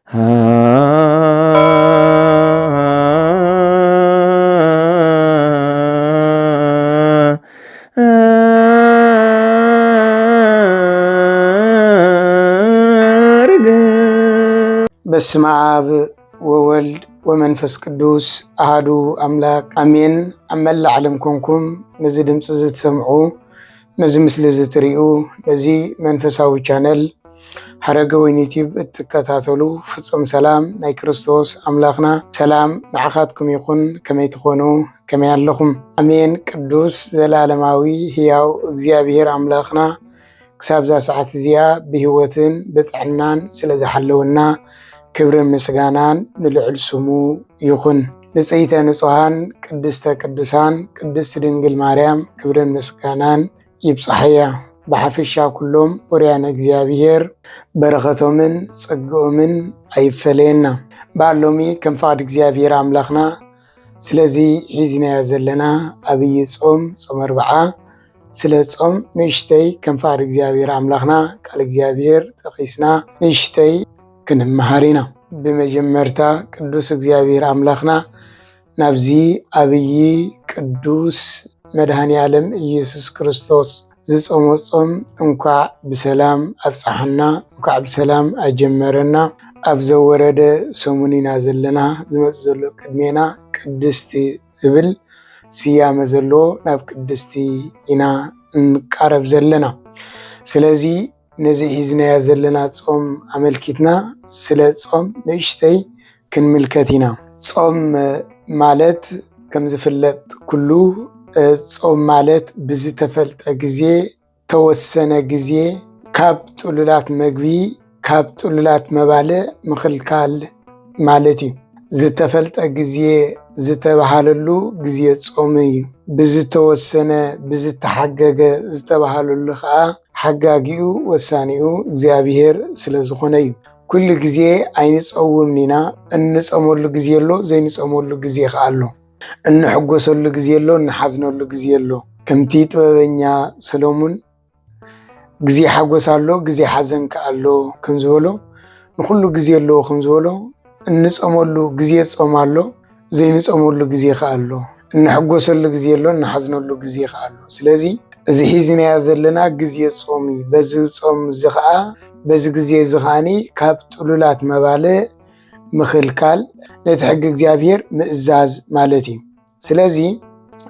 በስመ አብ ወወልድ ወመንፈስ ቅዱስ አሐዱ አምላክ አሜን። ኣብ መላእ ዓለም ኮንኩም ነዚ ድምፂ ዝትሰምዑ ነዚ ምስሊ ዝትሪኡ ነዚ መንፈሳዊ ቻነል ሓረገ ወይኒ ቲዩብ እትከታተሉ ፍፁም ሰላም ናይ ክርስቶስ ኣምላኽና ሰላም ንዓኻትኩም ይኹን። ከመይ ትኾኑ? ከመይ ኣለኹም? ኣሜን። ቅዱስ ዘላለማዊ ህያው እግዚአብሔር ኣምላኽና ክሳብ ዛ ሰዓት እዚኣ ብሂወትን ብጥዕናን ስለ ዝሓለወና ክብርን ምስጋናን ንልዕል ስሙ ይኹን። ንጽይተ ንጹሃን ቅድስተ ቅዱሳን ቅድስት ድንግል ማርያም ክብርን ምስጋናን ይብጽሐያ። ብሓፈሻ ኩሎም ወርያን እግዚአብሔር በረኸቶምን ጸግኦምን ኣይፈለየና። ባሎሚ ከም ፈቃድ እግዚአብሔር ኣምላኽና ስለዚ ሒዝናያ ዘለና ኣብይ ጾም ጾም ኣርብዓ ስለ ጾም ንእሽተይ ከም ፈቃድ እግዚአብሔር ኣምላኽና ቃል እግዚአብሔር ጠቂስና ንእሽተይ ክንመሃር ኢና። ብመጀመርታ ቅዱስ እግዚአብሔር ኣምላኽና ናብዚ ኣብይ ቅዱስ መድኃኔ ዓለም ኢየሱስ ክርስቶስ ዝጾሞ ጾም እንኳዕ ብሰላም ኣብጽሐና፣ እንኳዕ ብሰላም ኣጀመረና። ኣብ ዘወረደ ሰሙን ኢና ዘለና። ዝመጽእ ዘሎ ቅድሜና ቅድስቲ ዝብል ስያመ ዘለዎ ናብ ቅድስቲ ኢና እንቃረብ ዘለና። ስለዚ ነዚ ሒዝናያ ዘለና ጾም ኣመልኪትና ስለ ጾም ንእሽተይ ክንምልከት ኢና። ጾም ማለት ከም ዝፍለጥ ኩሉ ጾም ማለት ብዝተፈልጠ ግዜ ተወሰነ ግዜ ካብ ጥሉላት መግቢ ካብ ጥሉላት መባልዕ ምክልካል ማለት እዩ። ዝተፈልጠ ግዜ ዝተባሃለሉ ግዜ ጾም እዩ። ብዝተወሰነ ብዝተሓገገ ዝተባሃለሉ ከዓ ሓጋጊኡ ወሳኒኡ እግዚአብሔር ስለ ዝኾነ እዩ። ኩሉ ግዜ ኣይንፀውምን ኢና። እንፀመሉ ግዜ ኣሎ፣ ዘይንፀመሉ ግዜ ከዓ ኣሎ። እንሕጎሰሉ ግዜ ኣሎ፣ እንሓዝነሉ ግዜ ኣሎ። ከምቲ ጥበበኛ ሰሎሙን ግዜ ሓጎስ ኣሎ፣ ግዜ ሓዘን ከዓ ኣሎ ከም ዝበሎ ንኩሉ ግዜ ኣሎ ከም ዝበሎ እንፀመሉ ግዜ ጾም ኣሎ፣ ዘይንፀመሉ ግዜ ከዓ ኣሎ። እንሕጎሰሉ ግዜ ኣሎ፣ እንሓዝነሉ ግዜ ከዓ ኣሎ። ስለዚ እዚ ሒዝናያ ዘለና ግዜ ጾም እዩ። በዚ ጾም እዚ ከዓ በዚ ግዜ እዚ ከዓኒ ካብ ጥሉላት መባልዕ ምክልካል ነቲ ሕጊ እግዚአብሔር ምእዛዝ ማለት እዩ። ስለዚ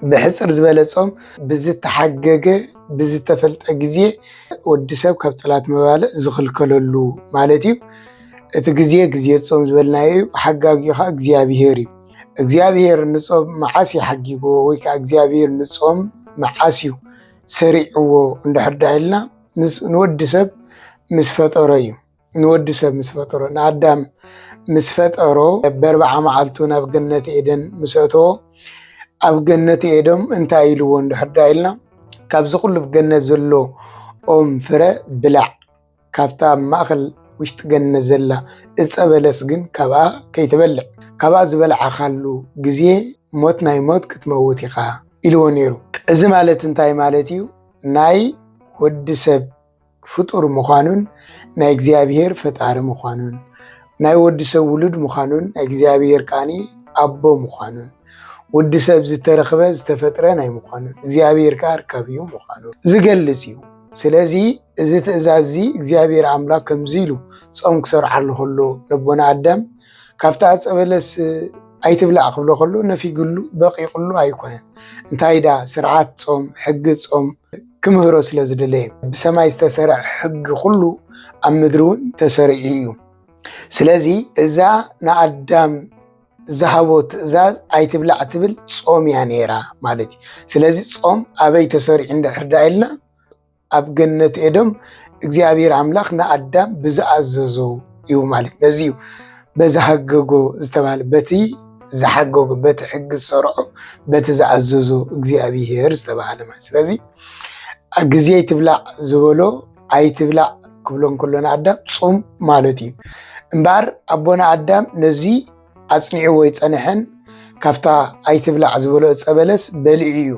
ብሕፅር ዝበለ ጾም ብዝተሓገገ ብዝተፈልጠ ግዜ ወዲ ሰብ ካብ ጥሉላት መባልዕ ዝኽልከለሉ ማለት እዩ። እቲ ግዜ ግዜ ጾም ዝበልናዮ እዩ። ሓጋጊኡ ከዓ እግዚአብሔር እዩ። እግዚአብሔር ንጾም መዓስ ይሓጊጎ ወይ ከዓ እግዚአብሔር ንጾም መዓስ እዩ ሰሪዕዎ እንድሕር ኢልና ንወዲ ሰብ ምስ ፈጠሮ እዩ። ንወዲ ሰብ ምስ ፈጠሮ ንኣዳም ምስ ፈጠሮ በ40 መዓልቱ ናብ ገነት ኤደን ምስ አተዎ ኣብ ገነት ኤዶም እንታይ ኢልዎ እንድሕር ኢልና ካብዚ ኩሉ ብገነት ዘሎ ኦም ፍረ ብላዕ፣ ካብታ ማእኸል ውሽጢ ገነት ዘላ ዕፀ በለስ ግን ካብኣ ከይትበልዕ፣ ካብኣ ዝበልዓኻሉ ግዜ ሞት ናይ ሞት ክትመውት ኢኻ ኢልዎ ነይሩ። እዚ ማለት እንታይ ማለት እዩ? ናይ ወዲ ሰብ ፍጡር ምዃኑን ናይ እግዚአብሔር ፈጣሪ ምዃኑን ናይ ወዲ ሰብ ውሉድ ምዃኑን ናይ እግዚአብሔር ቃኒ ኣቦ ምዃኑን ወዲ ሰብ ዝተረኽበ ዝተፈጥረ ናይ ምዃኑን እግዚአብሔር ከዓ ርካብዩ ምዃኑ ዝገልጽ እዩ። ስለዚ እዚ ትእዛዝ እዚ እግዚአብሔር ኣምላክ ከምዚ ኢሉ ጾም ክሰርዓሉ ከሎ ነቦና ኣዳም ካብታ ዕፀ በለስ ኣይትብላዕ ክብሎ ከሎ ነፊግሉ በቂቕሉ ኣይኮነን። እንታይ ዳ ስርዓት ጾም ሕጊ ጾም ክምህሮ ስለ ዝደለየ ብሰማይ ዝተሰርዐ ሕጊ ኩሉ ኣብ ምድሪ እውን ተሰሪዑ እዩ። ስለዚ እዛ ንኣዳም ዝሃቦ ትእዛዝ ኣይትብላዕ ትብል ጾም እያ ነይራ ማለት እዩ። ስለዚ ጾም ኣበይ ተሰሪዑ እንድሕር ኢልና ኣብ ገነት ኤዶም እግዚአብሔር ኣምላኽ ንኣዳም ብዝኣዘዞ እዩ ማለት ነዚ እዩ በዝሓገጎ ዝተባሃለ በቲ ዝሓገጎ በቲ ሕጊ ዝሰርዖ በቲ ዝኣዘዞ እግዚአብሔር ዝተባሃለ ማለት። ስለዚ ግዜ ኣይትብላዕ ዝበሎ ኣይትብላዕ ክብሎ እንከሎ ንኣዳም ጾም ማለት እዩ እምበር ኣቦና ኣዳም ነዚ ኣጽኒዑ ወይ ጸንሐን ካብታ ኣይትብላዕ ዝበሎ ዕፀ በለስ በሊዑ እዩ።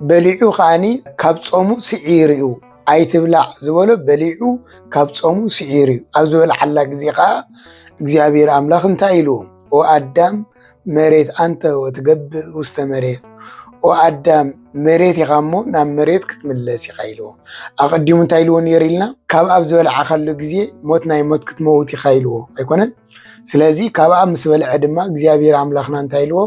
በሊዑ ከዓኒ ካብ ጾሙ ስዒሩ እዩ ኣይትብላዕ ዝበሎ በሊዑ ካብ ጾሙ ስዒር እዩ ኣብ ዝበልዓላ ግዜ ከዓ እግዚአብሔር አምላክ እንታይ ኢሉ ወአዳም መሬት አንተ ወትገብእ ውስተ መሬት ወአዳም መሬት ይኻሞ ናብ መሬት ክትምለስ ኢኻ ኢልዎ ኣቐዲሙ እንታይ ኢልዎ ነይሩ ኢልና ካብ ኣብ ዝበልዓኻሉ ግዜ ሞት ናይ ሞት ክትመውት ኢኻ ኢልዎ ኣይኮነን ስለዚ ካብ ኣብ ምስ በልዐ ድማ እግዚአብሔር አምላክና እንታይ ኢልዎ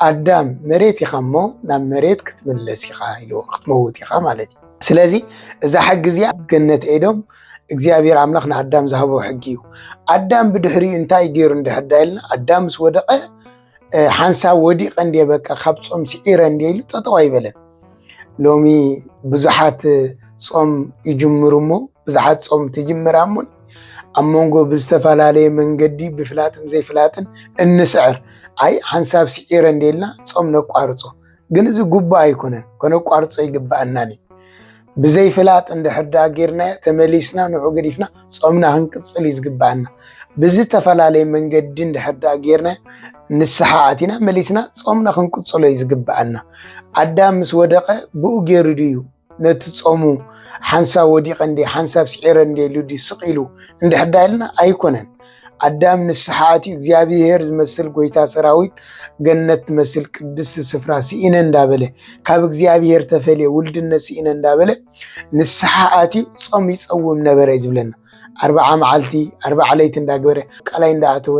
አዳም መሬት ይኻሞ ናብ መሬት ክትምለስ ኢኻ ኢልዎ ክትመውት ኢኻ ማለት እዩ ስለዚ እዛ ሕጊ እዚኣ ገነት ኤዶም እግዚአብሔር አምላክ ንአዳም ዝሃቦ ሕጊ እዩ አዳም ብድሕሪኡ እንታይ ገይሩ እንድሕር ኢልና አዳም ምስ ወደቀ ሓንሳብ ወዲቀ እንደ በቃ ካብ ጾም ስዒረ እንደ ኢሉ ጠጠው ኣይበለን ሎሚ ብዙሓት ጾም ይጅምሩ እሞ ብዙሓት ጾም ትጅምራ እሞ ኣብ መንጎ ብዝተፈላለየ መንገዲ ብፍላጥን ዘይፍላጥን እንስዕር ኣይ ሓንሳብ ስዒረ እንደ ኢልና ጾም ነቋርፆ ግን እዚ ጉባእ ኣይኮነን ከነቋርፆ ይግባአናኒ بزي فلات عند حدا غيرنا تمليسنا نوع غريفنا صومنا هنقصل يزغبانا بزي تفلالي من قد عند حدا غيرنا نسحاتنا مليسنا صومنا هنقصل يزغبانا ادم سودقه بو غيرديو نتصومو حنسا وديق عندي حنسا بسعير عندي لودي سقيلو عند حدا لنا ايكونن አዳም ንስሓቲ እግዚአብሔር ዝመስል ጎይታ ሰራዊት ገነት መስል ቅድስት ስፍራ ሲኢነ እንዳበለ ካብ እግዚአብሔር ተፈልየ ውልድነት ሲኢነ እንዳበለ ንስሓቲ ጾም ይጸውም ነበረ ይዝብለና 40 መዓልቲ 40 ለይት እንዳገበረ ቃላይ እንዳአተወ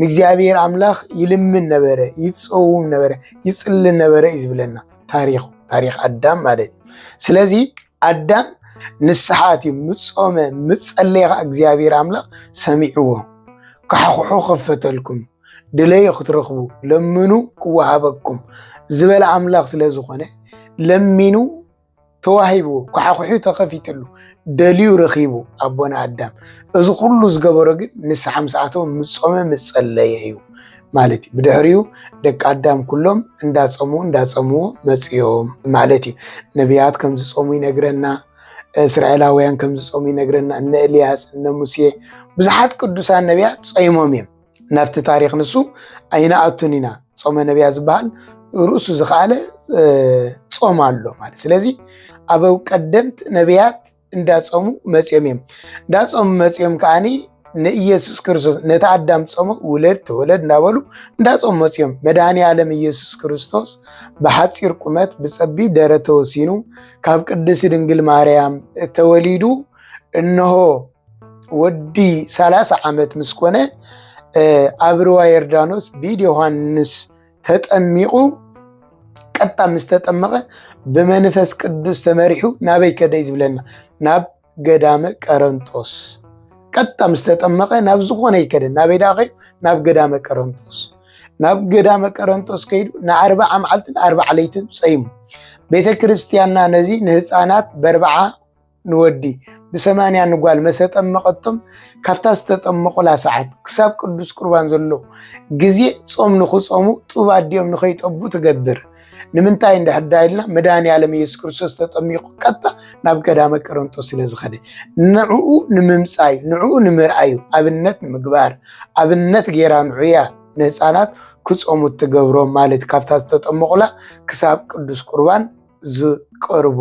ንእግዚአብሔር አምላክ ይልምን ነበረ ይጸውም ነበረ ይጽልይ ነበረ ይዝብለና ታሪኽ አዳም ማለት ስለዚ አዳም ንስሓቲ ምጾመ ምጸለየ እግዚአብሔር አምላክ ሰሚዕዎ كحخو خفتلكم دلي خترخبو لمنو كوهبكم زبل أملاك سلازخونه لمنو تواهبو كحخو تخفيتلو دليو رخيبو أبونا عدام إذا كله زجبرجن نسحم ساعته متصمم متصليه مالتي بدحريو دك عدام كلهم اندات صمو مسيوم مالتي نبيات كم تصمو ينقرنا እስራኤላውያን ከም ዝጾሙ ይነግረና እነ ኤልያስ እነ ሙሴ ብዙሓት ቅዱሳን ነቢያት ጾይሞም እዮም ናፍቲ ታሪኽ ንሱ ኣይነኣቱኒና ጾመ ነቢያት ዝበሃል ርእሱ ዝኻለ ጾም ኣሎ ማለት ስለዚ ኣበው ቀደምት ነቢያት እንዳጾሙ መጽዮም እዮም እንዳጾሙ መጽዮም ከዓኒ ንኢየሱስ ክርስቶስ ነታ አዳም ጾሙ ውለድ ተወለድ እንዳበሉ እንዳጾሙ መጽዮም መድኃኔ ዓለም ኢየሱስ ክርስቶስ በሐፂር ቁመት በጸቢብ ደረተ ወሲኑ ካብ ቅድስት ድንግል ማርያም ተወሊዱ እነሆ ወዲ 30 ዓመት ምስኮነ አብርዋ ዮርዳኖስ ቢድ ዮሐንስ ተጠሚቁ ቀጣ ምስተጠመቀ በመንፈስ ቅዱስ ተመሪሑ ናበይ ከደይ ዝብለና ናብ ገዳመ ቀረንጦስ ቀጣ ምስተጠመቀ ናብ ዝኾነ ይከደን ናብ ዳኺ ናብ ገዳመ ቀረንጦስ ከይዱ ና40 መዓልትን 40 ለይትን ጸይሙ ቤተ ክርስቲያንና ነዚ ንህፃናት በ40 ንወዲ ብ80 ንጓል መሰጠመቀቶም ካፍታ ዝተጠመቁላ ሰዓት ክሳብ ቅዱስ ቁርባን ዘሎ ግዜ ጾም ንኽጾሙ ጡብ ኣዲዮም ንኸይጠቡ ትገብር ንምንታይ እንደሕዳይልና መድኃኔ ዓለም ኢየሱስ ክርስቶስ ተጠሚቁ ቀጣ ናብ ገዳመ ቀረንጦስ ስለዝኸደ ንዕኡ ንምምጻይ ንዕኡ ንምርአዩ ኣብነት ንምግባር ኣብነት ጌራ ንዑያ ንህፃናት ክጾሙ ትገብሮም ማለት ካፍታ ዝተጠመቁላ ክሳብ ቅዱስ ቁርባን ዝቀርቡ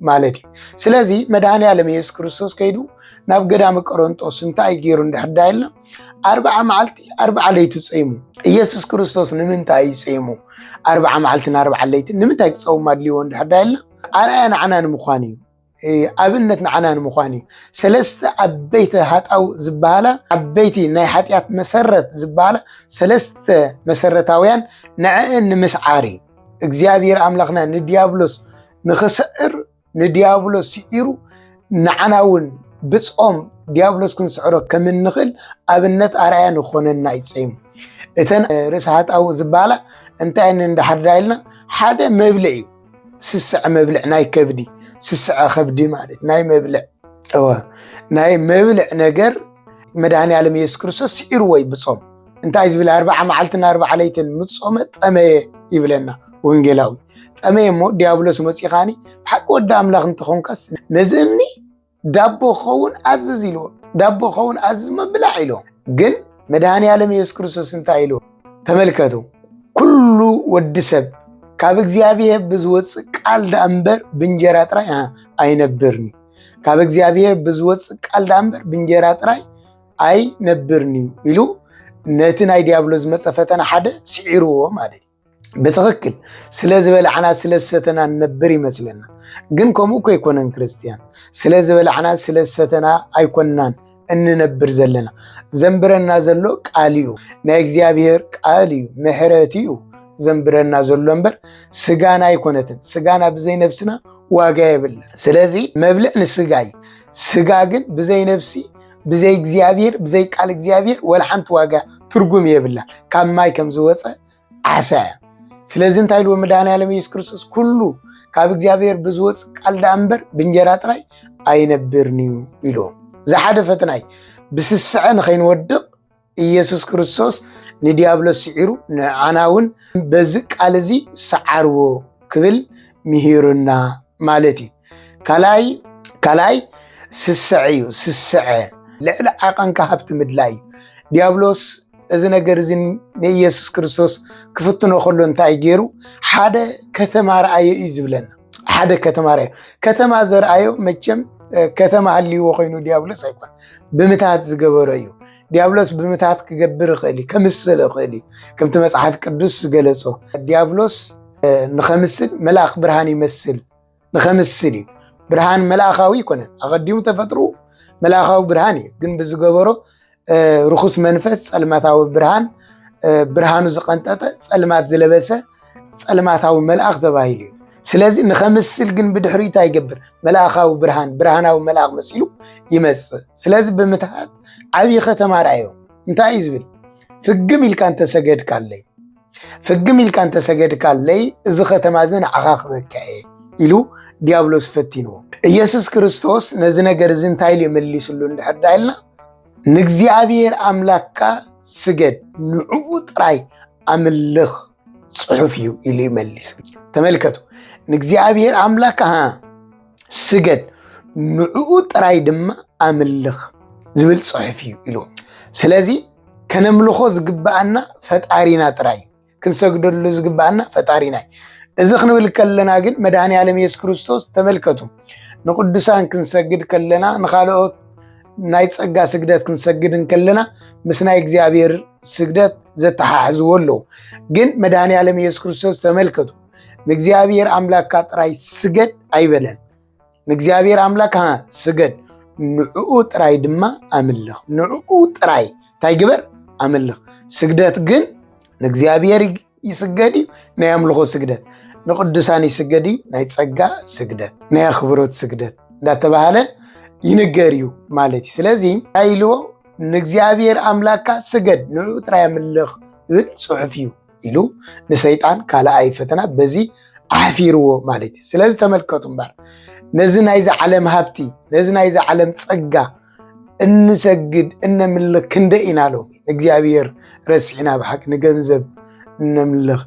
ማለት ስለዚ መድኃኔ ዓለም ኢየሱስ ክርስቶስ ከይዱ ናብ ገዳመ ቀረንጦስ እንታይ ገይሩ እንደሕዳይልና 40 መዓልቲ 40 ለይት ጸይሙ ኢየሱስ ክርስቶስ ንምንታይ ጸይሙ 40 መዓልትን 40 ለይት ንምንታይ ጸውም አድልዮ እንደሕዳይልና አርአያ ንዓና ንምዃን እዩ ኣብነት ንዓና ንምዃን እዩ ሰለስተ ዓበይቲ ሃጣው ዝበሃላ ዓበይቲ ናይ ሓጢያት መሰረት ዝበሃላ ሰለስተ መሰረታውያን ንዕአን ንምስዓር እዩ እግዚአብሔር አምላክና ንዲያብሎስ ንኽስዕር ንዲያብሎስ ሲዒሩ ንዓናውን ብጾም ዲያብሎስ ክንስዕሮ ከም እንኽእል ኣብነት አርአያ ንኾነና ይጸይሙ እተን ርስሓጣው ዝበሃላ እንታይ እንደሕዳይልና ሓደ መብልዕ እዩ ስስዕ መብልዕ ናይ ከብዲ ስስዕ ከብዲ ማለት ናይ መብልዕ ናይ መብልዕ ነገር መድኃኔ ዓለም ኢየሱስ ክርስቶስ ሲዒርዎ ብጾም እንታይ ዝብል 40 መዓልትን 40 ለይትን ምጾመ ጠመየ ይብለና ወንጌላዊ ጠመየ ሞ ዲያብሎስ መጽኻኒ ሓቂ ወዲ አምላክ እንትኾንካስ ነዝምኒ ዳቦ ኸውን አዝዝ ኢልዎ ዳቦ ኸውን አዝዝ መብላዕ ኢልዎ ግን መድኃኔ ዓለም ኢየሱስ ክርስቶስ እንታይ ኢልዎ ተመልከቱ ኩሉ ወዲ ሰብ ካብ እግዚአብሔር ብዝወፅእ ቃል ዳእምበር ብእንጀራ ጥራይ ኣይነብርኒ ካብ እግዚአብሔር ብዝወፅእ ቃል ዳምበር ብእንጀራ ጥራይ ኣይነብርኒ ኢሉ ነቲ ናይ ዲያብሎስ ዝመፀ ፈተና ሓደ ስዒርዎ ማለት እዩ። ብትክክል ስለ ዝበላዕና ስለ ዝሰተና ንነብር ይመስለና፣ ግን ከምኡ እኮ ኣይኮነን ክርስቲያን። ስለ ዝበላዕና ስለ ዝሰተና ኣይኮንናን እንነብር ዘለና። ዘንብረና ዘሎ ቃል እዩ፣ ናይ እግዚአብሔር ቃል እዩ፣ ምሕረት እዩ ዘንብረና ዘሎ እምበር ስጋና ኣይኮነትን። ስጋና ብዘይ ነብስና ዋጋ የብለን። ስለዚ መብልዕ ንስጋ እዩ። ስጋ ግን ብዘይ ነብሲ ብዘይ እግዚአብሔር ብዘይ ቃል እግዚአብሔር ወላ ሓንቲ ዋጋ ትርጉም የብላ፣ ካብ ማይ ከም ዝወፀ ዓሳ እያ። ስለዚ እንታይ ኢልዎ መድኃኔዓለም ኢየሱስ ክርስቶስ ኩሉ ካብ እግዚአብሔር ብዝወፅእ ቃል ዳ እምበር ብእንጀራ ጥራይ ኣይነብርኒ ኢልዎም። ዝሓደ ፈተና እዩ። ብስስዐ ንኸይንወድቕ ኢየሱስ ክርስቶስ ንዲያብሎስ ስዒሩ ንዓና እውን በዚ ቃል እዚ ሰዓርዎ ክብል ምሂሩና ማለት እዩ። ካልኣይ ስስዐ እዩ። ስስዐ ልዕሊ ዓቐንካ ሃብቲ ምድላይ እዩ። ዲያብሎስ እዚ ነገር እዚ ንኢየሱስ ክርስቶስ ክፍትኖ ከሎ እንታይ ገይሩ ሓደ ከተማ ረኣየ እዩ ዝብለና። ሓደ ከተማ ረኣየ። ከተማ ዘረኣዮ መቸም ከተማ ሃልይዎ ኮይኑ ዲያብሎስ ኣይኮን፣ ብምታት ዝገበሮ እዩ። ዲያብሎስ ብምታት ክገብር ይኽእል እዩ፣ ከምስል ይኽእል እዩ። ከምቲ መፅሓፍ ቅዱስ ዝገለፆ ዲያብሎስ ንኸምስል መልኣኽ ብርሃን ይመስል ንኸምስል እዩ። ብርሃን መልኣኻዊ ይኮነን፣ ኣቐዲሙ ተፈጥሩ መልኣኻዊ ብርሃን እዩ። ግን ብዝገበሮ ርኩስ መንፈስ ጸልማታዊ ብርሃን ብርሃኑ ዝቐንጠጠ ጸልማት ዝለበሰ ጸልማታዊ መልኣኽ ተባሂሉ እዩ። ስለዚ ንኸምስል ግን ብድሕሪት ኣይገብር፣ መልኣኻዊ ብርሃን ብርሃናዊ መልኣኽ መሲሉ ይመጽእ። ስለዚ ብምትሃት ዓብዪ ከተማ ረኣዮም እንታይ እዩ ዝብል ፍግም ኢልካ እንተሰገድካለይ ፍግም ኢልካ እንተሰገድካለይ እዚ ከተማ እዚ ንዓኻ ክበካ እየ ኢሉ ዲያብሎስ ፈቲንዎ። ኢየሱስ ክርስቶስ ነዚ ነገር እዚ እንታይ ኢሉ የመሊስሉ እንድሕር ዳኢልና ንእግዚአብሔር ኣምላክካ ስገድ ንዕኡ ጥራይ ኣምልኽ ጽሑፍ እዩ ኢሉ ይመሊስ። ተመልከቱ፣ ንእግዚአብሔር ኣምላክካ ስገድ ንዕኡ ጥራይ ድማ ኣምልኽ ዝብል ጽሑፍ እዩ ኢሉ። ስለዚ ከነምልኾ ዝግባአና ፈጣሪና ጥራይ ክንሰግደሉ ዝግባአና ፈጣሪና እዩ። እዚ ክንብል ከለና ግን መድኃኔዓለም ኢየሱስ ክርስቶስ ተመልከቱ፣ ንቅዱሳን ክንሰግድ ከለና ንኻልኦት ናይ ጸጋ ስግደት ክንሰግድ ከለና ምስ ናይ እግዚአብሔር ስግደት ዘተሓሕዝዎ ኣለዉ። ግን መድኃኔዓለም ኢየሱስ ክርስቶስ ተመልከቱ፣ ንእግዚአብሔር ኣምላክካ ጥራይ ስገድ ኣይበለን። ንእግዚአብሔር ኣምላክካ ስገድ ንዕኡ ጥራይ ድማ ኣምልኽ። ንዕኡ ጥራይ እንታይ ግበር ኣምልኽ። ስግደት ግን ንእግዚአብሔር ይስገድ እዩ፣ ናይ ኣምልኾ ስግደት ንቅዱሳን ይስገድ እዩ፣ ናይ ጸጋ ስግደት ናይ ኣኽብሮት ስግደት እንዳተባሃለ ይንገር እዩ ማለት እዩ። ስለዚ እንታይ ኢልዎ ንእግዚአብሔር ኣምላክካ ስገድ ንዕኡ ጥራይ ኣምልኽ ዝብል ጽሑፍ እዩ ኢሉ ንሰይጣን ካልኣይ ፈተና በዚ ኣሕፊርዎ ማለት እዩ። ስለዚ ተመልከቱ እምበር ነዚ ናይዚ ዓለም ሃብቲ ነዚ ናይዚ ዓለም ጸጋ እንሰግድ እነምልኽ ክንደይ ኢና ሎ እግዚአብሔር ረሲዕና ብሓቂ ንገንዘብ እነምልኽ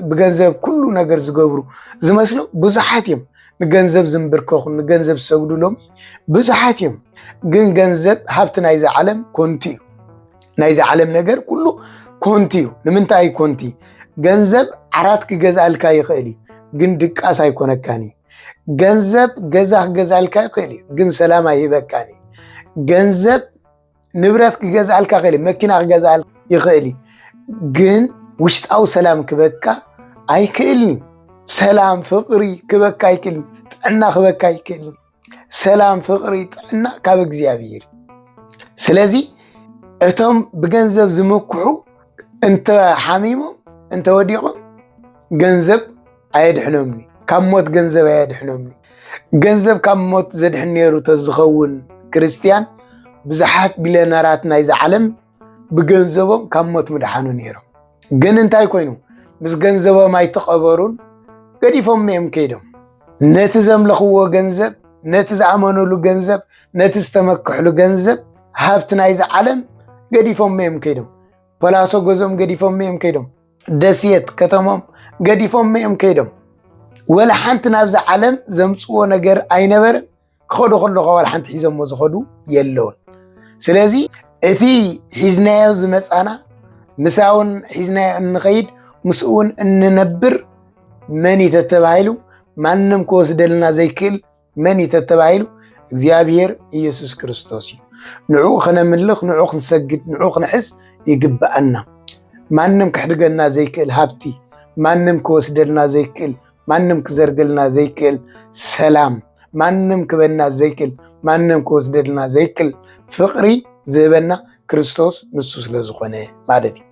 ብገንዘብ ኩሉ ነገር ዝገብሩ ዝመስሉ ብዙሓት እዮም። ንገንዘብ ዝንብርከኹ ንገንዘብ ዝሰግዱሎም ብዙሓት እዮም። ግን ገንዘብ ሃብቲ ናይዚ ዓለም ኮንቲ እዩ። ናይዚ ዓለም ነገር ኩሉ ኮንቲ እዩ። ንምንታይ ኮንቲ? ገንዘብ ዓራት ክገዛእልካ ይኽእል እዩ፣ ግን ድቃስ ኣይኮነካኒ። ገንዘብ ገዛ ክገዛእልካ ይኽእል እዩ፣ ግን ሰላም ኣይህበካኒ። ገንዘብ ንብረት ክገዛእልካ ይኽእል እዩ፣ መኪና ክገዛእልካ ይኽእል እዩ፣ ግን ውሽጣዊ ሰላም ክበካ ኣይክእልኒ። ሰላም ፍቅሪ ክበካ ኣይክእልኒ። ጥዕና ክበካ ኣይክእልኒ። ሰላም ፍቅሪ ጥዕና ካብ እግዚአብሔር። ስለዚ እቶም ብገንዘብ ዝምክሑ እንተ ሓሚሞም እንተ ወዲቖም ገንዘብ ኣየድሕኖምኒ፣ ካብ ሞት ገንዘብ ኣየድሕኖምኒ። ገንዘብ ካብ ሞት ዘድሕን ነይሩ ተዝኸውን ክርስቲያን ብዙሓት ቢልዮነራት ናይዚ ዓለም ብገንዘቦም ካብ ሞት ምድሓኑ ነይሮም። ግን እንታይ ኮይኑ ምስ ገንዘቦም ኣይተቐበሩን፣ ገዲፎም እዮም ከይዶም ነቲ ዘምለኽዎ ገንዘብ ነቲ ዝኣመነሉ ገንዘብ ነቲ ዝተመክሕሉ ገንዘብ ሃብቲ ናይዚ ዓለም ገዲፎም እዮም ከይዶም። ፖላሶ ገዞም ገዲፎም እዮም ከይዶም። ደስየት ከተሞም ገዲፎም እዮም ከይዶም። ወላ ሓንቲ ናብዚ ዓለም ዘምፅዎ ነገር ኣይነበረን። ክኸዱ ከለኹ ወላ ሓንቲ ሒዞሞ ዝኸዱ የለውን። ስለዚ እቲ ሒዝናዮ ዝመፃና ምሳውን ሒዝናዮ እንኸይድ ምስኡውን እንነብር መን ተተባሂሉ ማንም ክወስደልና ዘይክእል መን ተተባሂሉ እግዚአብሔር ኢየሱስ ክርስቶስ እዩ ንዑ ኸነምልኽ ንዑ ኽንሰግድ ንዑ ኽንሕስ ይግባአና ማንም ክሕድገና ዘይክእል ሃብቲ ማንም ክወስደልና ዘይክእል ማንም ክዘርግልና ዘይክእል ሰላም ማንም ክበና ዘይክእል ማንም ክወስደልና ዘይክእል ፍቕሪ ዝህበና ክርስቶስ ንሱ ስለ ዝኾነ ማለት እዩ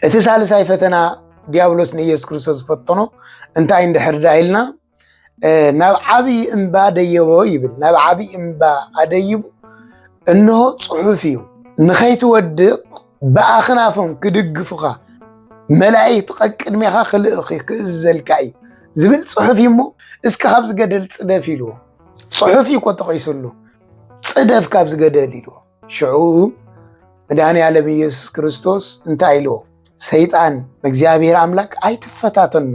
እቲ ሳልሳይ ፈተና ዲያብሎስ ንኢየሱስ ክርስቶስ ዝፈተኖ እንታይ እንድሕር ኢልና ናብ ዓብይ እምባ ደየቦ ይብል ናብ ዓብይ እምባ ኣደይቡ እንሆ ጽሑፍ እዩ ንኸይትወድቕ ብኣኽናፎም ክድግፉኻ መላእክት ቅድሚኻ ክልእኺ ክእዘልካ እዩ ዝብል ጽሑፍ እዩ እሞ እስኪ ካብ ዝገደል ጽደፍ ኢልዎ ጽሑፍ እዩ ቆጠቂሱሉ ጽደፍ ካብ ዝገደል ኢልዎ ሽዑ መድኃኔዓለም ኢየሱስ ክርስቶስ እንታይ ኢልዎ ሰይጣን እግዚአብሔር አምላክ አይትፈታተኑ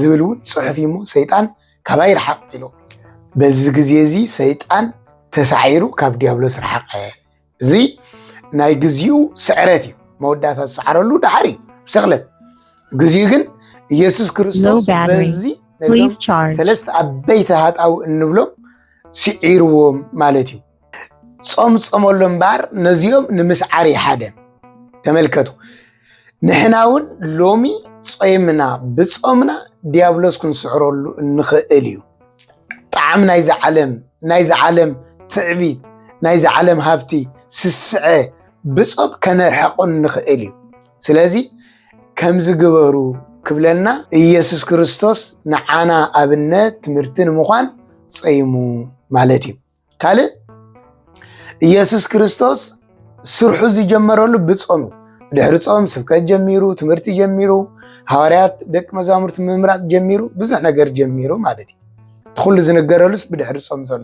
ዝብል እውን ጽሑፍ እዩ እሞ ሰይጣን ካባይ ረሓቕ ኢልዎ በዚ ግዜ እዚ ሰይጣን ተሳዒሩ ካብ ዲያብሎስ ረሓቐ እዚ ናይ ግዚኡ ስዕረት እዩ መወዳእታ ዝሰዓረሉ ዳሕር እዩ ስቕለት ግዚኡ ግን ኢየሱስ ክርስቶስ በዚ ነዞም ሰለስተ ዓበይቲ ሃጣውእ እንብሎም ስዒርዎም ማለት እዩ ጾም ጾመሉ እምበር ነዚኦም ንምስዓር ይሓደን ተመልከቱ ንሕና እውን ሎሚ ጾምና ብጾምና ዲያብሎስ ክንስዕረሉ እንኽእል እዩ ጣዕሚ ናይዚ ዓለም ትዕቢት ናይዚ ዓለም ሃብቲ ስስዐ ብጾም ከነርሐቆ እንኽእል እዩ ስለዚ ከም ዝግበሩ ክብለና ኢየሱስ ክርስቶስ ንዓና ኣብነት ትምህርቲ ንምዃን ጾይሙ ማለት እዩ ካልእ ኢየሱስ ክርስቶስ ስርሑ ዝጀመረሉ ብጾም ድሕሪ ጾም ስብከት ጀሚሩ ትምህርቲ ጀሚሩ ሐዋርያት ደቂ መዛሙርት ምምራፅ ጀሚሩ ብዙሕ ነገር ጀሚሩ ማለት እዩ ኩሉ ዝነገረሉስ ብድሕሪ ጾም ዘሎ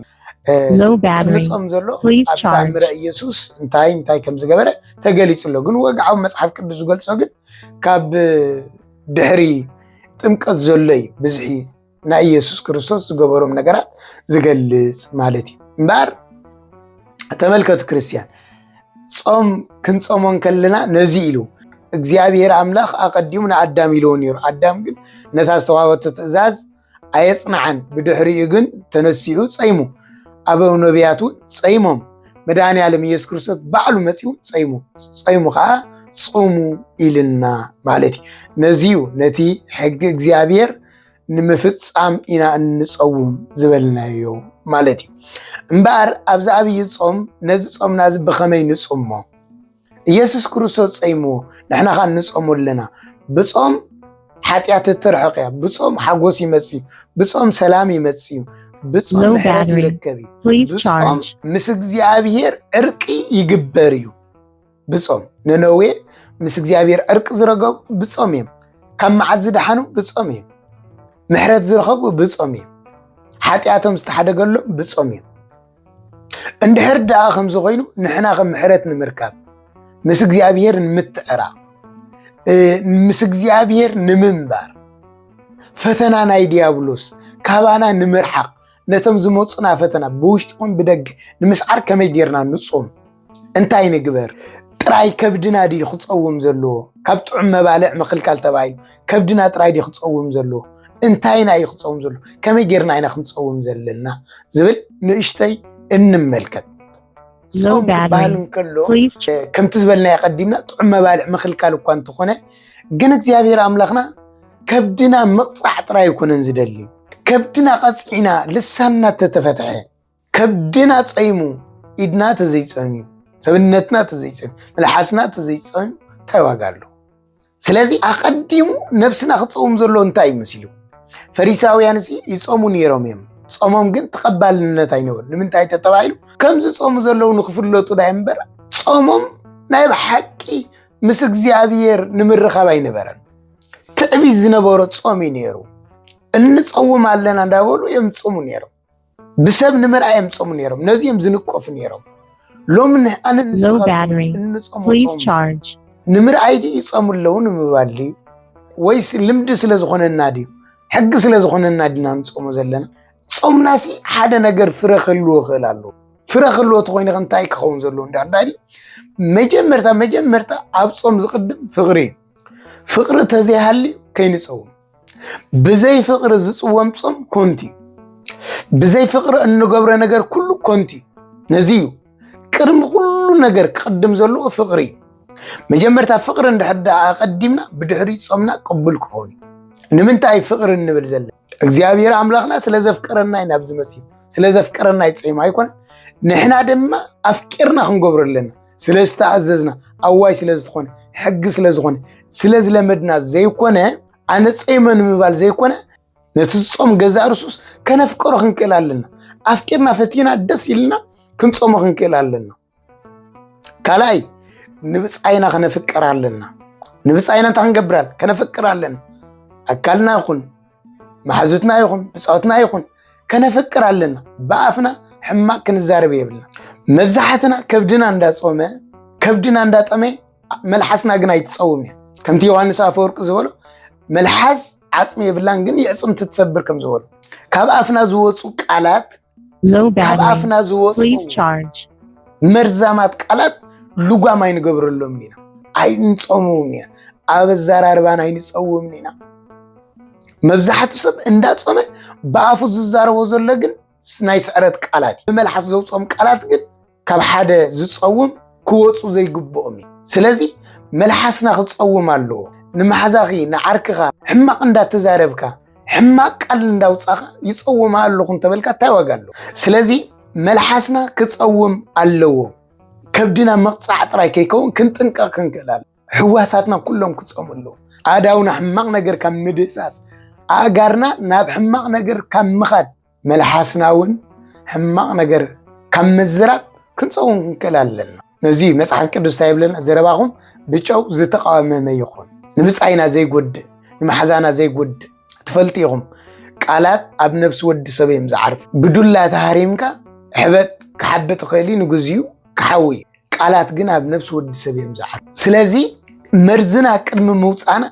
ጾም ዘሎ ኣብ ተኣምረ ኢየሱስ እንታይ ከም ዝገበረ ተገሊጹሎ ግን ወግዓዊ መጽሓፍ ቅዱስ ዝገልጾ ግን ካብ ድሕሪ ጥምቀት ዘሎ እዩ ብዝሒ ናይ ኢየሱስ ክርስቶስ ዝገበሮም ነገራት ዝገልጽ ማለት እዩ እምበር ተመልከቱ ክርስቲያን ጾም ክንጾሞን ከለና ነዚ ኢሉ እግዚአብሔር አምላኽ ኣቀዲሙ ንኣዳም ኢልዎ ነይሩ ኣዳም ግን ነታ ዝተዋሃበቶ ትእዛዝ ኣየጽንዓን ብድሕሪኡ ግን ተነሲኡ ጸይሙ ኣበው ነቢያት እውን ጸይሞም መድኃኔዓለም ኢየሱስ ክርስቶስ ባዕሉ መጺኡ ጸይሙ ከዓ ጾሙ ኢልና ማለት እዩ ነዚዩ ነቲ ሕጊ እግዚአብሔር ንምፍጻም ኢና እንጸውም ዝበልናዮ ማለት እዩ እምበር ኣብዚ ዓብይ ጾም ነዚ ጾምና ብኸመይ ንጾሞ ኢየሱስ ክርስቶስ ጸይምዎ ንሕና ኸ ንጾሞ ኣለና ብጾም ሓጢኣት ትርሕቕ እያ ብጾም ሓጎስ ይመጽእ ብጾም ሰላም ይመጽእ ብጾም ምሕረት ይርከብ ብጾም ምስ እግዚአብሔር ዕርቂ ይግበር እዩ ብጾም ነነዌ ምስ እግዚአብሔር ዕርቂ ዝረገቡ ብጾም እዮም ካብ መዓት ዝደሓኑ ብጾም እዮም ምሕረት ዝረኸቡ ብጾም እዮም ሓጢኣቶም ዝተሓደገሎም ብጾም እዮም እንድሕር ደኣ ከምዚ ኮይኑ ንሕና ከም ምሕረት ንምርካብ ምስ እግዚአብሔር ንምትዕራቕ ምስ እግዚአብሔር ንምንባር ፈተና ናይ ዲያብሎስ ካባና ንምርሓቕ ነቶም ዝመፁና ፈተና ብውሽጥኩም ብደገ ንምስዓር ከመይ ጌርና ንጾም እንታይ ንግበር ጥራይ ከብድና ድዩ ክጸውም ዘለዎ ካብ ጥዑም መባልዕ ምኽልካል ተባሂሉ ከብድና ጥራይ ድዩ ክጸውም ዘለዎ እንታይና እዩ ክጸውም ዘሎ ከመይ ጌርና ኢና ክንጸውም ዘለና ዝብል ንእሽተይ እንመልከት ጾም ክበሃል እንከሎ ከምቲ ዝበልና ቀዲምና ጥዑም መባልዕ ምኽልካል እኳ እንተኾነ ግን እግዚአብሔር ኣምላኽና ከብድና ምቕፃዕ ጥራይ ይኮነን ዝደሊ ከብድና ቀፅዒና ልሳንና ተተፈትሐ ከብድና ጸይሙ ኢድና ተዘይጸምዩ ሰብነትና ተዘይጸምዩ መልሓስና ተዘይጸምዩ እንታይ ዋጋ ኣለዎ ስለዚ ኣቀዲሙ ነብስና ክጸውም ዘሎ እንታይ ይመስሉ ፈሪሳውያን ይጾሙ ነይሮም እዮም ጾሞም ግን ተቐባልነት ኣይነበሩ ንምንታይ ተባሂሉ ከምዚ ጾሙ ዘለዉ ንኽፍለጡ ዳይ እምበር ጾሞም ናይ ብሓቂ ምስ እግዚአብሔር ንምርኻብ ኣይነበረን ትዕቢት ዝነበሮ ጾም እዩ ነይሩ እንጸውም ኣለና እንዳበሉ እዮም ጾሙ ነይሮም ብሰብ ንምርኣይ እዮም ጾሙ ነይሮም ነዚኦም ዝንቆፉ ነይሮም ሎሚ ኣነ እንጾሞ ጾም ንምርኣይ ድዩ ይጾሙ ኣለዉ ንምባል ድዩ ወይስ ልምዲ ስለ ዝኾነና ድዩ ሕጊ ስለ ዝኾነና ድና ንጾሙ ዘለና ጾምናሲ ሓደ ነገር ፍረ ክህልዎ ይኽእል ኣለዎ ፍረ ክህልዎ ተኾይኑ እንታይ ክኸውን ዘለዎ እንዳዳሊ መጀመርታ ኣብ ጾም ዝቅድም ፍቕሪ እዩ ፍቕሪ ተዘይሃልዩ ከይንጸውም ብዘይ ፍቕሪ ዝጽወም ጾም ኮንቲ بزي فقر انه قبر نجر كله كونتي نزيو كرم كل نجر قدم زلو فقري مجمرتا فقر عند حد قدمنا بدحري صمنا قبل كوني نمنتاي فقر نبل زل እግዚአብሔር አምላክና ስለዘፍቀረና ይናብዝ መሲ ስለዘፍቀረና ይጽይማ ይኮን ንሕና ደማ አፍቅርና ክንገብረለና ስለስተአዘዝና አዋይ ስለዝኾነ ሕግ ስለዝኾነ ስለዝለመድና ዘይኮነ አነ ጽይመን ምባል ዘይኮነ ነትጾም ገዛ እርሱስ ከነፍቀሮ ክንቀላለና አፍቅርና ፈቲና ደስ ይልና ክንጾም ክንቀላለና ካላይ ንብጻይና ከነፍቀራለና ንብጻይና ታንገብራል ከነፍቀራለና አካልና ይኹን محزوتنا يخون بصوتنا يخون كنفكر علينا بقفنا حماق كنزارب يبلنا مبزحتنا كبدنا عند صومه كبدنا عند طمه ملحسنا غنا يتصوم كم يوحنس افورق زولو ملحس عصم يبلان غن يعصم تتسبر كم زولو كبقفنا زوصو قالات كبقفنا زوصو مرزامات قالات لغا ما ينغبرلهم لينا اين صوموميا ابزاراربان اين صومنينا مبزحته سب اندات صومه بافو ززارو زله ግን ስናይ ስዕረት ቃላት በመልሐስ ዘውጾም ቃላት ግን ካብ ሓደ ዝጾውም ክወጹ ዘይግብኦም ስለዚ መልሐስና ክጾውም አለው ንማሕዛኺ ንዓርክኻ ሕማቅ እንዳተዛረብካ ሕማቅ ቃል እንዳውጻኻ ይጾውም አለኹን ተበልካ ታይዋጋሉ ስለዚ መልሐስና ክጾውም አለው ከብድና መቅጻዕ ጥራይ ከይከውን ክንጥንቀቕ ክንከላል ሕዋሳትና ኩሎም ክጾምሉ አዳውና ሕማቅ ነገር ካብ ምድሳስ አጋርና ናብ ሕማቅ ነገር ካብ ምኻድ መልሐስናውን ሕማቅ ነገር ካብ ምዝራብ ክንጾም ክንከላለና ነዚ መጽሐፍ ቅዱስ ታይብለና ዘረባኹም ብጨው ዝተቃወመ ይኹን ንምጻይና ዘይጎድ ንማሕዛና ዘይጎድ ትፈልጥይኹም ቃላት ኣብ ነፍስ ወዲ ሰብ እዮም ዝዓርፍ ብዱላ ተሃሪምካ ሕበት ክሓብጥ ኸሊ ንግዚኡ ክሓዊ ቃላት ግን ኣብ ነፍስ ወዲ ሰብ እዮም ዝዓርፍ ስለዚ መርዝና ቅድሚ ምውጻና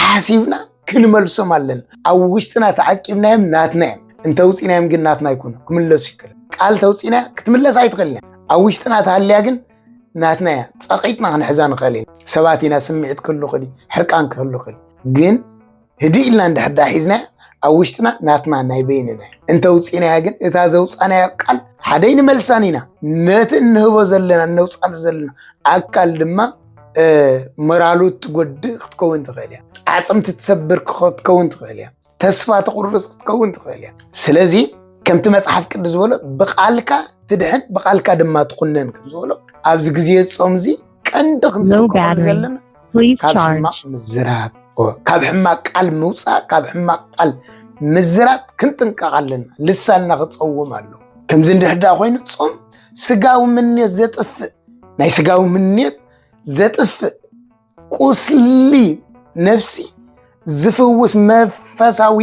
ሓሲብና ክንመልሶም አለን ኣብ ውሽጥና ተዓቂብናዮም ናትናዮም እንተውጽናዮም ግን ናትና ይኩን ክምለሱ ይክእል ቃል ተውጽና ክትምለስ አይትኸልና ኣብ ውሽጥና ታልያ ግን ናትናያ ጸቂጥና ክንሕዛ ንኸእል ሰባቲና ስምዒት ክህሉ ኸሊ ሕርቃን ክህሉ ኸሊ ግን ህዲኢልና እንድሕዳ ሒዝና ኣብ ውሽጥና ናትና ናይ በይንና እንተውጽናያ ግን እታ ዘውጻናያ ቃል ሓደይ ንመልሳን ኢና ነቲ እንህቦ ዘለና ነውጻሉ ዘለና ኣካል ድማ መራሉት ጎድእ ክትከውን ትኽእል እያ ዓጽም ትትሰብር ክትከውን ትኽእል እያ ተስፋ ትቁርጽ ክትከውን ትኽእል እያ ስለዚ ከምቲ መጽሐፍ ቅዱስ ዝበሎ ብቃልካ ትድሕን ብቃልካ ድማ ትኩነን ከም ዝበሎ ኣብዚ ግዜ ጾምዚ ቀንዲ ክንጥቀመሉ ዘለና ካብ ሕማቅ ምዝራብ ካብ ሕማቅ ቃል ምውፃእ ካብ ሕማቅ ቃል ምዝራብ ክንጥንቀቕ ኣለና ልሳንና ክጸውም ኣሎ ከምዚ እንድሕዳ ኮይኑ ጾም ስጋዊ ምንየት ዘጥፍእ ናይ ስጋዊ ምንየት ዘጥፍእ ቁስሊ ነፍሲ ዝፍውስ መንፈሳዊ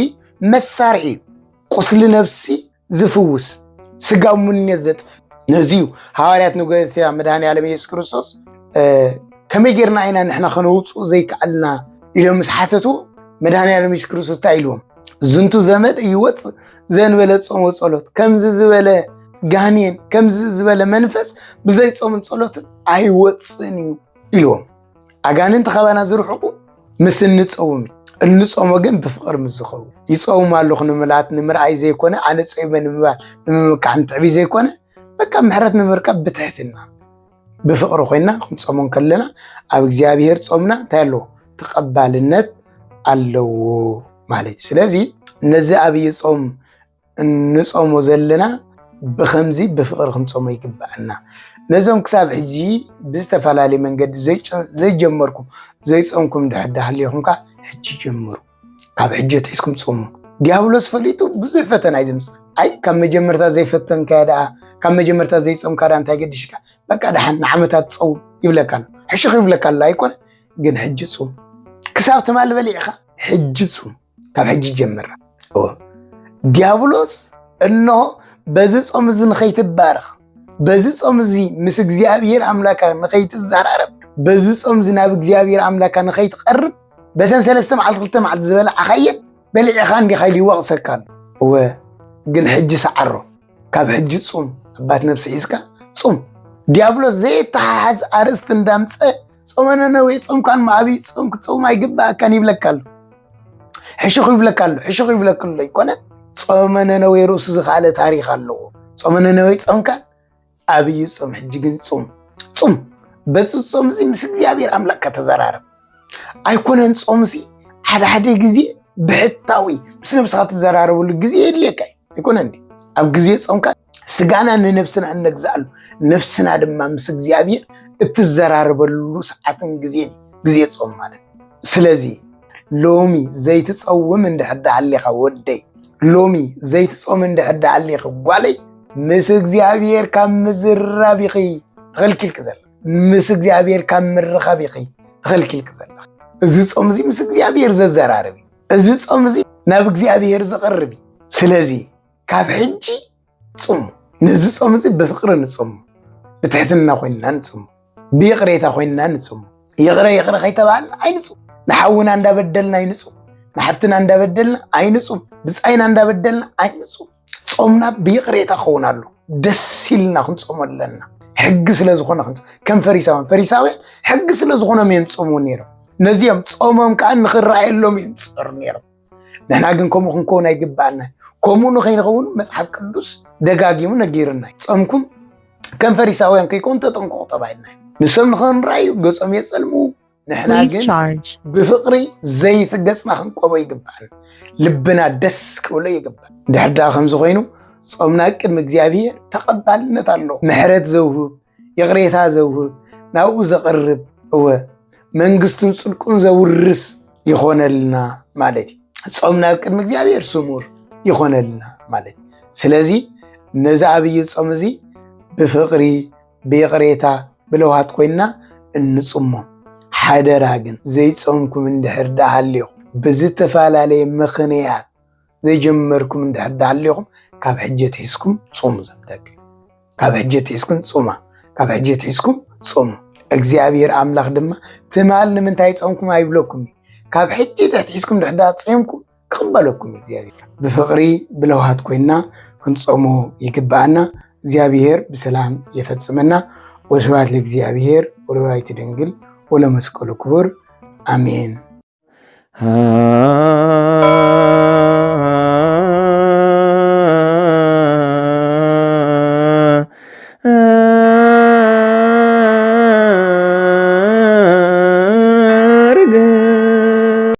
መሳርሒ ቁስሊ ነፍሲ ዝፍውስ ስጋዊ ምንየት ዘጥፍእ ነዚዩ ሐዋርያት ንጎይታ መድኃኔዓለም ኢየሱስ ክርስቶስ ከመይ ጌርና ኢና ንሕና ክንውፅኡ ዘይከኣልና ኢሎም ምስ ሓተትዎ መድኃኔዓለም ኢየሱስ ክርስቶስ እንታይ ኢልዎም ዝንቱ ዘመድ ይወፅእ ዘንበለ ጾም ወጸሎት ከምዚ ዝበለ ጋኔን ከምዚ ዝበለ መንፈስ ብዘይ ጾምን ጸሎትን ኣይወፅን እዩ ኢልዎም ኣጋንንቲ ኸባና ዝርሕቁ ምስ እንጸውም እንጾሞ ግን ብፍቅር ምስ ዝኸውን ይጸውሙ ኣለኹ ንምላት ንምርኣይ ዘይኮነ ኣነ ጸይመ ንምባል ንምምካዕ ንትዕቢ ዘይኮነ በቃ ምሕረት ንምርካብ ብትሕትና ብፍቅሪ ኮይና ክንጾሞን ከለና ኣብ እግዚአብሔር ጾምና እንታይ ኣለዎ ተቐባልነት ኣለዎ ማለት ስለዚ ነዚ ኣብይ ጾም እንጾሞ ዘለና ብኸምዚ ብፍቅሪ ክንጾሞ ይግባአና ነዞም ክሳብ ሕጂ ብዝተፈላለየ መንገዲ ዘይጀመርኩም ዘይጾምኩም ድሕዳ ሃልይኹምካ ሕጂ ጀምሩ ካብ ሕጂ ትሒዝኩም ጾሙ ዲያብሎስ ፈሊጡ ብዙሕ ፈተና ይዝምፅ ኣይ ካብ መጀመርታ ዘይፈተንካ ደኣ ካብ መጀመርታ ዘይጾምካ ዳ እንታይ ገዲሽካ በቃ ድሓን ንዓመታት ጾም ይብለካል ሕሽኽ ይብለካል ኣይኮነ ግን ሕጂ ጾም ክሳብ ትማል በሊዕኻ ሕጂ ጾም ካብ ሕጂ ጀምራ ዲያብሎስ እንሆ በዚ ጾም እዚ ንኸይትባረኽ በዚ ጾም እዚ ምስ እግዚአብሔር ኣምላካ ንኸይትዘራረብ በዚ ጾም እዚ ናብ እግዚአብሔር ኣምላካ ንኸይትቐርብ በተን ሰለስተ መዓልቲ ክልተ መዓልቲ ዝበልዓኻየ በሊዕኻ እንዲኻ ኢሉ ይወቕሰካ ግን ሕጂ ሰዓሮ ካብ ሕጂ ጾም ኣባት ነፍሲ ሒዝካ ጾም ዲያብሎስ ዘይተሓሓዝ ኣርእስቲ እንዳምፀ ጾመ ነነዌ ጾምካን ዓብይ ጾም ክትጾም ኣይግባእካን ይብለካ ኣሎ ሕሽኹ ይብለካ ኣሎ ሕሽኹ ይብለካ ኣሎ ይኮነ ጾመ ነነዌ ርእሱ ዝኻለ ታሪክ ኣለዎ ጾመ ነነዌ ጾምካ ኣብይ ጾም ሕጂ ግን ጾም በዚ ጾም እዚ ምስ እግዚአብሔር ኣምላክ ተዘራረብ ኣይኮነን ጾም እዚ ሓደ ግዜ ብሕታዊ ምስ ነብስኻ ተዘራረበሉ ግዜ የድልየካ ኣይኮነን ኣብ ግዜ ጾምካ ስጋና ንነብስና እንግዛሉ ነፍስና ድማ ምስ እግዚአብሔር እትዘራረበሉ ሰዓትን ግዜ ጾም ማለት ስለዚ ሎሚ ዘይትጸውም እንድሕዳ ኣለኻ ወደይ ሎሚ ዘይትጾም እንድሕዳ ኣለኻ ጓለይ ምስ እግዚአብሔር ካብ ምዝራብ ኢኺ ተኸልኪልክ ዘላ ምስ እግዚአብሔር ካብ ምርኻብ ኢኺ ተኸልኪልክ ዘላ እዚ ጾም እዚ ምስ እግዚአብሔር ዘዘራርብ እዚ ጾም እዚ ናብ እግዚአብሔር ዘቐርብ ስለዚ ካብ ሕጂ ጾም ነዚ ጾም እዚ ብፍቅሪ ንጾም ብትሕትና ኮይንና ንጾም ብይቕሬታ ኮይንና ንጾም ይቕረ ከይተባሃልና ኣይንጾም ንሓውና እንዳበደልና ኣይንጾም ንሓፍትና እንዳበደልና ኣይንጾም ብፃይና እንዳበደልና ኣይንጾም ጾምና ብይቕሬታ ክኸውን ኣሎ ደስ ኢልና ክንጾም ኣለና ሕጊ ስለ ዝኾነ ከም ፈሪሳውያን ሕጊ ስለ ዝኾኖም እዮም ጾሙ ነይሮም ነዚኦም ጾሞም ከዓ ንኽረኣየሎም እዮም ፀር ነይሮም ንሕና ግን ከምኡ ክንከውን ኣይግባአና ከምኡ ንኸይንኸውን መፅሓፍ ቅዱስ ደጋጊሙ ነጊርና ጾምኩም ከም ፈሪሳውያን ከይኮን ተጠንቀቁ ተባሂልና ንሶም ንኽንረኣዩ ገጾም የፀልሙ ንሕና ግን ብፍቅሪ ዘይትገጽና ክንቆቦ ይግባአና ልብና ደስ ክብሎ ይግባእ እንድሕር ዳ ከምዚ ኮይኑ ጾምና ቅድሚ እግዚአብሔር ተቐባልነት ኣለዎ ምሕረት ዘውህብ ይቕሬታ ዘውህብ ናብኡ ዘቐርብ እወ መንግስቱን ጽድቁን ዘውርስ ይኾነልና ማለት እዩ ጾምና ቅድሚ እግዚአብሔር ስሙር ይኾነልና ማለት ስለዚ ነዚ ኣብይ ጾም እዚ ብፍቅሪ ብይቕሬታ ብለውሃት ኮይና እንጽሞ ሓደራ ግን ዘይጾምኩም እንድሕር ዳ ሃልይኹም ብዝተፈላለየ ምኽንያት ዘይጀመርኩም እንድሕር ዳ ሃልይኹም ካብ ሕጂ ትሒዝኩም ጾሙ ዘምደቅ ካብ ሕጂ ትሒዝኩም ጾማ ካብ ሕጂ ትሒዝኩም ጾሙ እግዚአብሔር ኣምላኽ ድማ ትማል ንምንታይ ጾምኩም ኣይብለኩም ካብ ሕጂ ትሒዝኩም እንድሕር ዳ ጾምኩም ክቕበለኩም እግዚአብሔር ብፍቅሪ ብለውሃት ኮይና ክንጾሞ ይግባአና እግዚአብሔር በሰላም ይፈጽመና ወስብሐት ለእግዚአብሔር ወለወላዲቱ ድንግል ወለመስቀሉ ክቡር አሜን